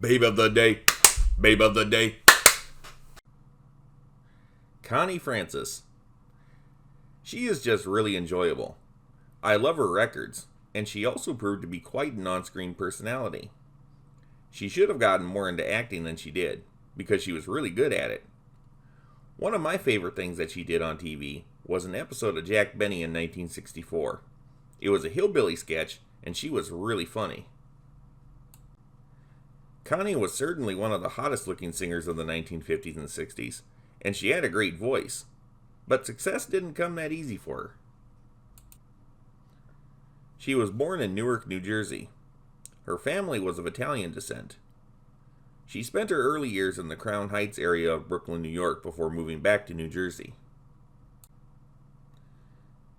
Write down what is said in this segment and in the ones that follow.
Babe of the day. Babe of the day. Connie Francis. She is just really enjoyable. I love her records, and she also proved to be quite an on-screen personality. She should have gotten more into acting than she did, because she was really good at it. One of my favorite things that she did on TV was an episode of Jack Benny in 1964. It was a hillbilly sketch, and she was really funny. Connie was certainly one of the hottest looking singers of the 1950s and 60s, and she had a great voice. But success didn't come that easy for her. She was born in Newark, New Jersey. Her family was of Italian descent. She spent her early years in the Crown Heights area of Brooklyn, New York before moving back to New Jersey.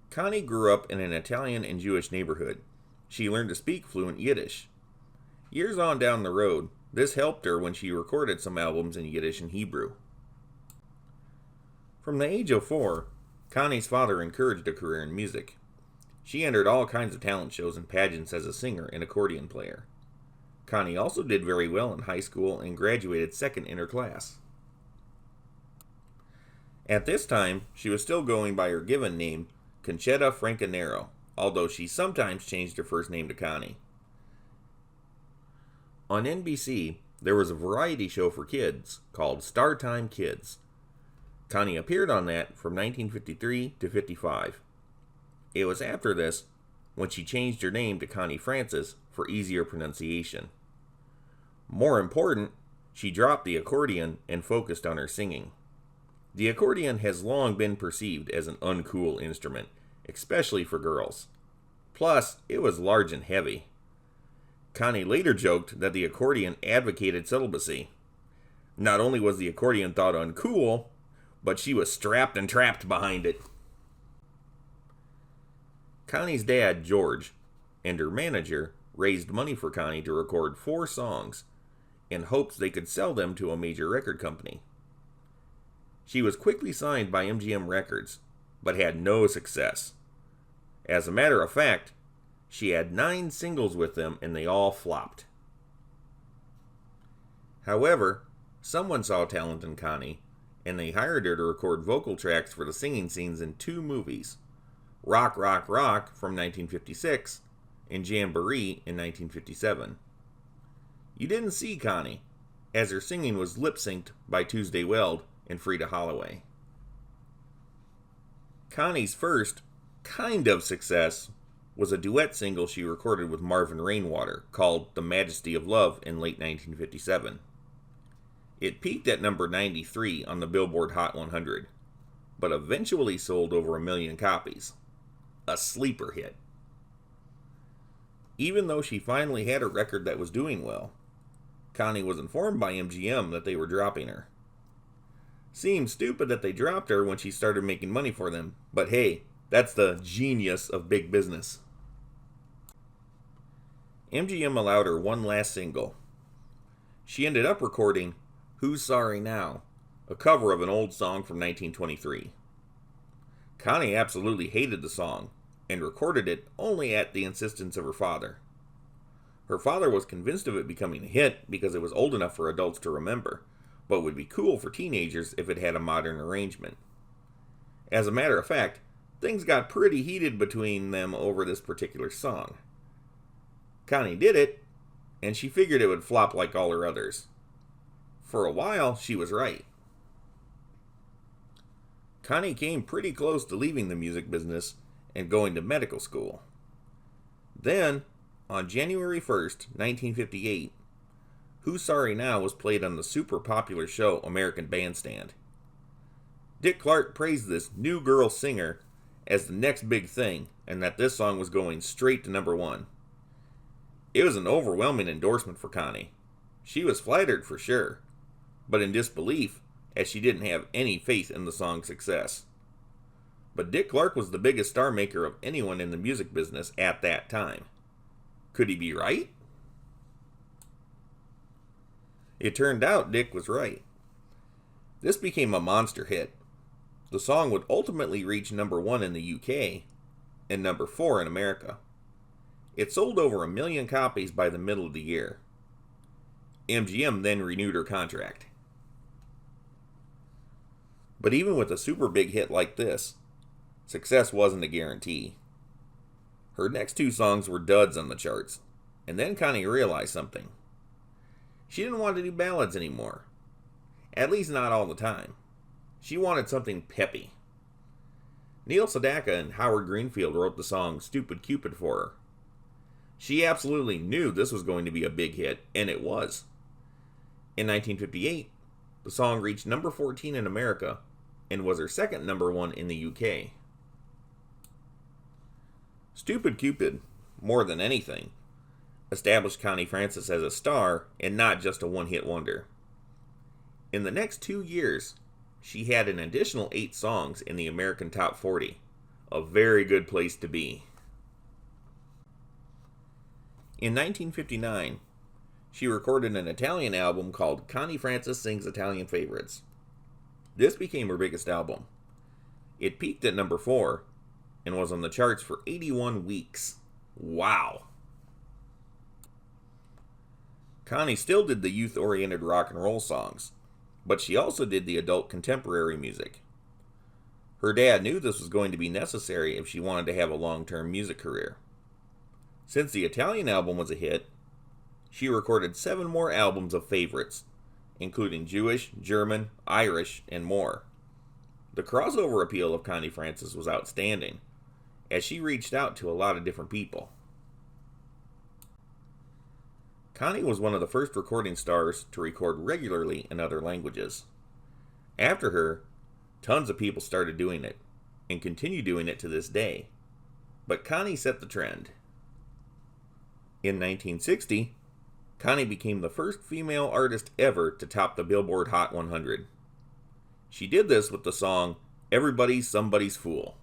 Connie grew up in an Italian and Jewish neighborhood. She learned to speak fluent Yiddish. Years on down the road, this helped her when she recorded some albums in Yiddish and Hebrew. From the age of 4, Connie's father encouraged a career in music. She entered all kinds of talent shows and pageants as a singer and accordion player. Connie also did very well in high school and graduated second in her class. At this time, she was still going by her given name, Concetta Francanero, although she sometimes changed her first name to Connie. On NBC, there was a variety show for kids called Star Time Kids. Connie appeared on that from 1953 to 55. It was after this when she changed her name to Connie Francis for easier pronunciation. More important, she dropped the accordion and focused on her singing. The accordion has long been perceived as an uncool instrument, especially for girls. Plus, it was large and heavy. Connie later joked that the accordion advocated celibacy. Not only was the accordion thought uncool, but she was strapped and trapped behind it. Connie's dad, George, and her manager raised money for Connie to record 4 songs in hopes they could sell them to a major record company. She was quickly signed by MGM Records, but had no success. As a matter of fact, she had 9 singles with them and they all flopped. However, someone saw talent in Connie, and they hired her to record vocal tracks for the singing scenes in 2 movies, Rock, Rock, Rock from 1956 and Jamboree in 1957. You didn't see Connie, as her singing was lip-synced by Tuesday Weld and Frida Holloway. Connie's first kind of success was a duet single she recorded with Marvin Rainwater called The Majesty of Love in late 1957. It peaked at number 93 on the Billboard Hot 100, but eventually sold over 1 million copies. A sleeper hit. Even though she finally had a record that was doing well, Connie was informed by MGM that they were dropping her. Seemed stupid that they dropped her when she started making money for them, but hey, that's the genius of big business. MGM allowed her one last single. She ended up recording Who's Sorry Now, a cover of an old song from 1923. Connie absolutely hated the song and recorded it only at the insistence of her father. Her father was convinced of it becoming a hit because it was old enough for adults to remember, but would be cool for teenagers if it had a modern arrangement. As a matter of fact, things got pretty heated between them over this particular song. Connie did it, and she figured it would flop like all her others. For a while, she was right. Connie came pretty close to leaving the music business and going to medical school. Then, on January 1st, 1958, Who's Sorry Now was played on the super popular show American Bandstand. Dick Clark praised this new girl singer as the next big thing, and that this song was going straight to number 1. It was an overwhelming endorsement for Connie. She was flattered for sure, but in disbelief, as she didn't have any faith in the song's success. But Dick Clark was the biggest star maker of anyone in the music business at that time. Could he be right? It turned out Dick was right. This became a monster hit. The song would ultimately reach number 1 in the UK and number 4 in America. It sold over 1 million copies by the middle of the year. MGM then renewed her contract. But even with a super big hit like this, success wasn't a guarantee. Her next two songs were duds on the charts, and then Connie realized something. She didn't want to do ballads anymore. At least not all the time. She wanted something peppy. Neil Sedaka and Howard Greenfield wrote the song Stupid Cupid for her. She absolutely knew this was going to be a big hit, and it was. In 1958, the song reached number 14 in America and was her second number one in the UK. Stupid Cupid, more than anything, established Connie Francis as a star and not just a one-hit wonder. In the next 2 years, she had an additional 8 songs in the American Top 40, a very good place to be. In 1959, she recorded an Italian album called Connie Francis Sings Italian Favorites. This became her biggest album. It peaked at number 4 and was on the charts for 81 weeks. Wow! Connie still did the youth-oriented rock and roll songs, but she also did the adult contemporary music. Her dad knew this was going to be necessary if she wanted to have a long-term music career. Since the Italian album was a hit, she recorded 7 more albums of favorites, including Jewish, German, Irish, and more. The crossover appeal of Connie Francis was outstanding, as she reached out to a lot of different people. Connie was one of the first recording stars to record regularly in other languages. After her, tons of people started doing it, and continue doing it to this day. But Connie set the trend. In 1960, Connie became the first female artist ever to top the Billboard Hot 100. She did this with the song Everybody's Somebody's Fool.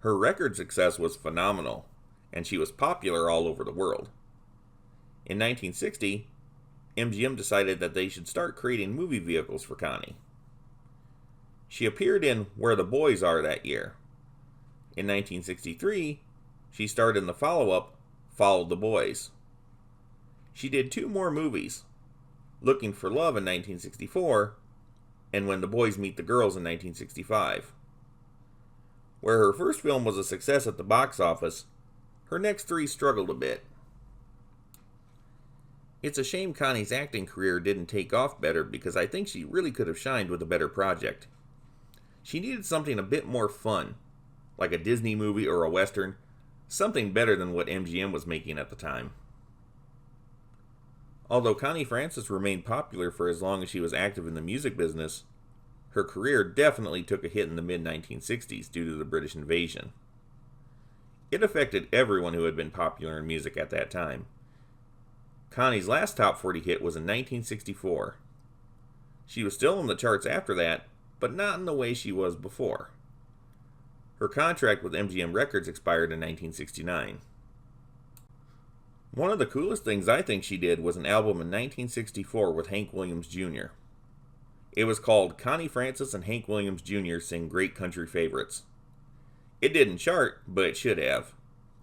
Her record success was phenomenal, and she was popular all over the world. In 1960, MGM decided that they should start creating movie vehicles for Connie. She appeared in Where the Boys Are that year. In 1963, she starred in the follow-up Follow the Boys. She did 2 more movies, Looking for Love in 1964 and When the Boys Meet the Girls in 1965. Where her first film was a success at the box office, her next 3 struggled a bit. It's a shame Connie's acting career didn't take off better because I think she really could have shined with a better project. She needed something a bit more fun, like a Disney movie or a Western, something better than what MGM was making at the time. Although Connie Francis remained popular for as long as she was active in the music business, her career definitely took a hit in the mid-1960s due to the British invasion. It affected everyone who had been popular in music at that time. Connie's last top 40 hit was in 1964. She was still on the charts after that, but not in the way she was before. Her contract with MGM Records expired in 1969. One of the coolest things I think she did was an album in 1964 with Hank Williams Jr. It was called Connie Francis and Hank Williams Jr. Sing Great Country Favorites. It didn't chart, but it should have.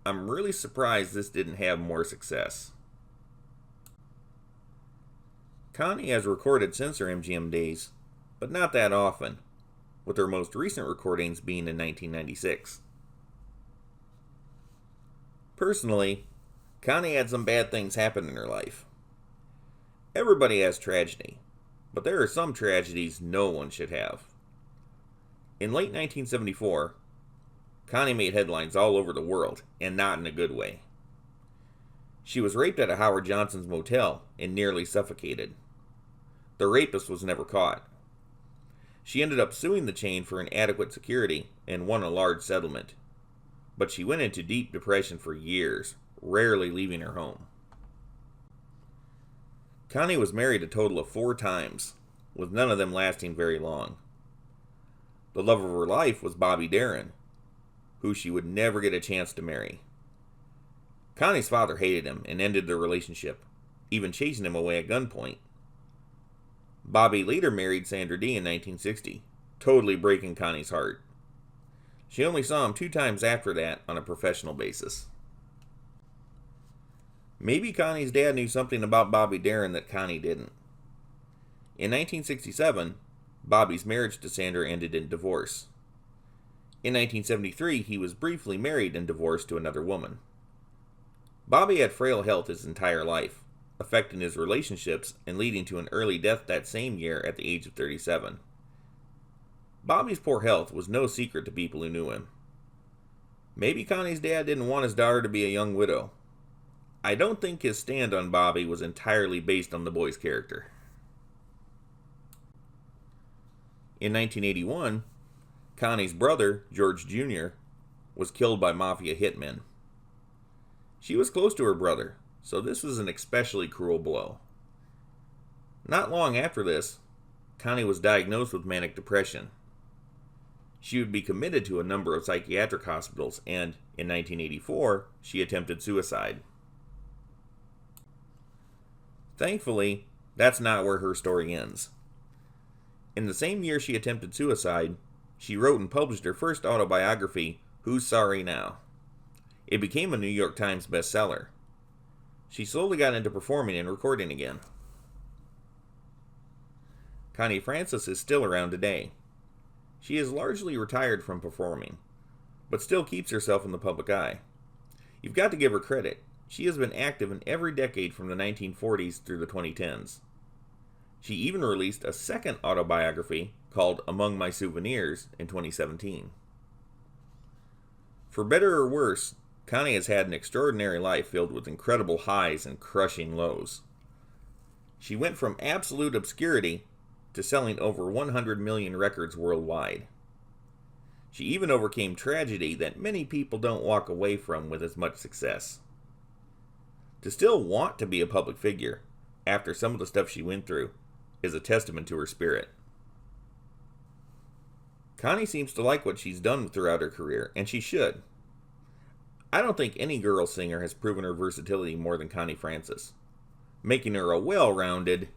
I'm really surprised this didn't have more success. Connie has recorded since her MGM days, but not that often, with her most recent recordings being in 1996. Personally, Connie had some bad things happen in her life. Everybody has tragedy, but there are some tragedies no one should have. In late 1974, Connie made headlines all over the world, and not in a good way. She was raped at a Howard Johnson's motel and nearly suffocated. The rapist was never caught. She ended up suing the chain for inadequate security and won a large settlement. But she went into deep depression for years, rarely leaving her home. Connie was married a total of 4 times, with none of them lasting very long. The love of her life was Bobby Darin, who she would never get a chance to marry. Connie's father hated him and ended their relationship, even chasing him away at gunpoint. Bobby later married Sandra Dee in 1960, totally breaking Connie's heart. She only saw him 2 times after that on a professional basis. Maybe Connie's dad knew something about Bobby Darin that Connie didn't. In 1967, Bobby's marriage to Sandra ended in divorce. In 1973, he was briefly married and divorced to another woman. Bobby had frail health his entire life, affecting his relationships and leading to an early death that same year at the age of 37. Bobby's poor health was no secret to people who knew him. Maybe Connie's dad didn't want his daughter to be a young widow. I don't think his stand on Bobby was entirely based on the boy's character. In 1981, Connie's brother, George Jr., was killed by mafia hitmen. She was close to her brother, so this was an especially cruel blow. Not long after this, Connie was diagnosed with manic depression. She would be committed to a number of psychiatric hospitals, and in 1984, she attempted suicide. Thankfully, that's not where her story ends. In the same year she attempted suicide, she wrote and published her first autobiography, Who's Sorry Now? It became a New York Times bestseller. She slowly got into performing and recording again. Connie Francis is still around today. She is largely retired from performing, but still keeps herself in the public eye. You've got to give her credit. She has been active in every decade from the 1940s through the 2010s. She even released a second autobiography called Among My Souvenirs in 2017. For better or worse, Connie has had an extraordinary life filled with incredible highs and crushing lows. She went from absolute obscurity to selling over 100 million records worldwide. She even overcame tragedy that many people don't walk away from with as much success. To still want to be a public figure, after some of the stuff she went through, is a testament to her spirit. Connie seems to like what she's done throughout her career, and she should. I don't think any girl singer has proven her versatility more than Connie Francis, making her a well-rounded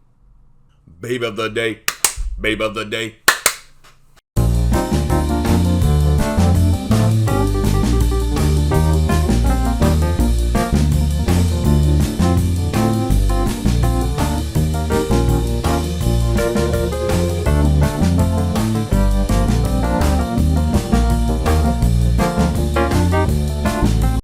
Babe of the Day, Babe of the Day.